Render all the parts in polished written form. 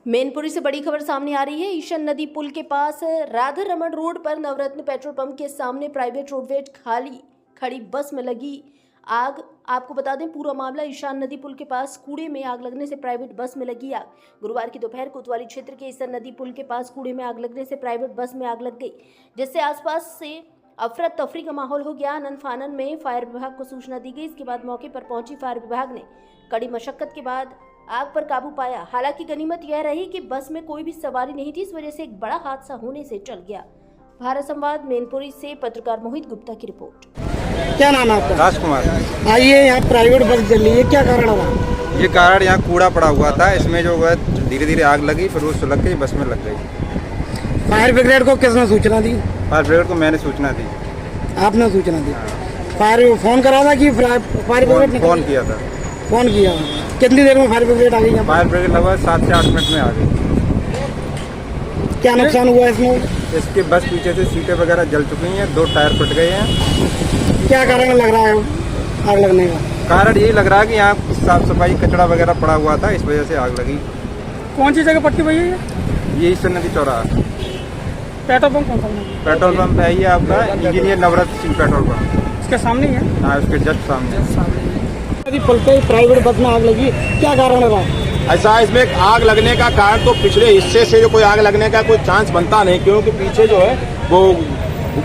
मैनपुरी से बड़ी खबर सामने आ रही है। ईशन नदी पुल के पास राधा रमन रोड पर नवरत्न पेट्रोल पंप के सामने प्राइवेट रोडवेज खाली खड़ी बस में लगी आग। आपको बता दें, पूरा मामला ईशान नदी पुल के पास कूड़े में आग लगने से प्राइवेट बस में लगी आग। गुरुवार की दोपहर कोतवाली क्षेत्र के ईशन नदी पुल के पास कूड़े में आग लगने से प्राइवेट बस में आग लग गई, जिससे आसपास से अफरा तफरी का माहौल हो गया। आनन फानन में फायर विभाग को सूचना दी गई। इसके बाद मौके पर पहुंची फायर विभाग ने कड़ी मशक्कत के बाद आग पर काबू पाया। हालांकि गनीमत यह रही कि बस में कोई भी सवारी नहीं थी, इस वजह से एक बड़ा हादसा होने से टल गया। भारत संवाद मैनपुरी से पत्रकार मोहित गुप्ता की रिपोर्ट। क्या नाम है आपका? राजकुमार। आइए, यहाँ प्राइवेट बस चल रही है, क्या कारण रहा? ये कारण यहाँ कूड़ा पड़ा हुआ था, इसमें जो है धीरे धीरे आग लगी, फिर वो सुलग गई, बस में लग गई। फायर ब्रिगेड को किसने सूचना दी? फायर ब्रिगेड को मैंने सूचना दी। आपने सूचना दी? फायर फोन करा था कि फायर ब्रिगेड ने फोन किया था? फोन किया। कितनी देर में फायर ब्रिगेड आ गई? फायर ब्रिगेड लगभग 7 से 8 मिनट में आ गई। क्या नुकसान हुआ इसमें? इसके बस पीछे से सीटें वगैरह जल चुकी हैं, 2 टायर फट गए हैं। क्या कारण लग रहा है आग लगने का? कारण यही लग रहा है कि यहाँ साफ सफाई कचरा वगैरह पड़ा हुआ था, इस वजह से आग लगी। कौन सी जगह पट्टी भैया? ये ईशन नदी चौराहा। पेट्रोल पंप कौन सा? पेट्रोल पंप है ये आपका इंजीनियर नवरत्न सिंह पेट्रोल पंप। इसके सामने ही है? हाँ, उसके जस्ट सामने। पुल पे प्राइवेट बस में आग लगी, क्या कारण रहा? ऐसा इसमें आग लगने का कारण तो पिछले हिस्से से जो कोई आग लगने का कोई चांस बनता नहीं, क्योंकि पीछे जो है वो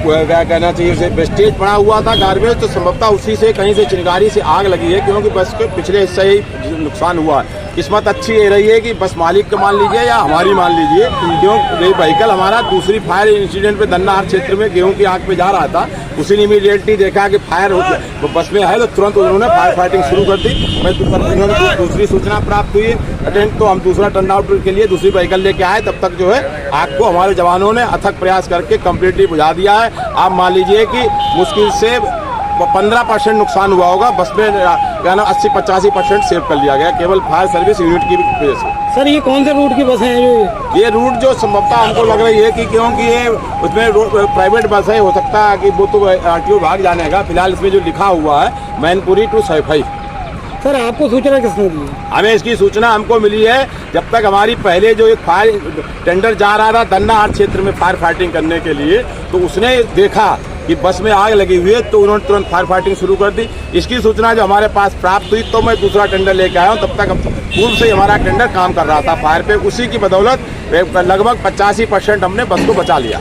क्या कहना चाहिए उसे वेस्टेज पड़ा हुआ था गार्बेज, तो संभवतः उसी से कहीं से चिंगारी से आग लगी है, क्योंकि बस के पिछले हिस्से ही नुकसान हुआ है। किस्मत अच्छी ये रही है कि बस मालिक का मान लीजिए या हमारी मान लीजिए, क्योंकि ये व्हीकल हमारा दूसरी फायर इंसिडेंट पे दन्नाहार क्षेत्र में गेहूं की आग पे जा रहा था, उसी ने इमीडिएटली देखा कि फायर हो गया, वो बस में है तो तुरंत उन्होंने फायर फाइटिंग शुरू कर दी। मैं दूसरी सूचना प्राप्त हुई अटेंड, तो हम दूसरा टर्न आउट के लिए दूसरी व्हीकल लेके आए। तब तक जो है आग को हमारे जवानों ने अथक प्रयास करके कम्प्लीटली बुझा दिया है। आप मान लीजिए कि मुश्किल से 15% नुकसान हुआ होगा, बस में 80-85% सेव कर लिया गया, केवल फायर सर्विस यूनिट की वजह से। सर, ये कौन से रूट की बस है? ये रूट जो संभवतः हमको लग रही है कि क्योंकि ये उसमें प्राइवेट बस है, हो सकता है कि वो तो RTO विभाग जाने का। फिलहाल इसमें जो लिखा हुआ है मैनपुरी टू सैफई। सर, आपको सूचना किसने दी? हमें इसकी सूचना हमको मिली है जब तक हमारी पहले जो एक फायर टेंडर जा रहा था दन्नाहार क्षेत्र में फायर फाइटिंग करने के लिए, तो उसने देखा कि बस में आग लगी हुई है, तो उन्होंने तुरंत फायर फाइटिंग शुरू कर दी। इसकी सूचना जो हमारे पास प्राप्त हुई, तो मैं दूसरा टेंडर लेके आया हूँ। तब तक पूर्व से हमारा टेंडर काम कर रहा था फायर पे, उसी की बदौलत लगभग 85% हमने बस को बचा लिया।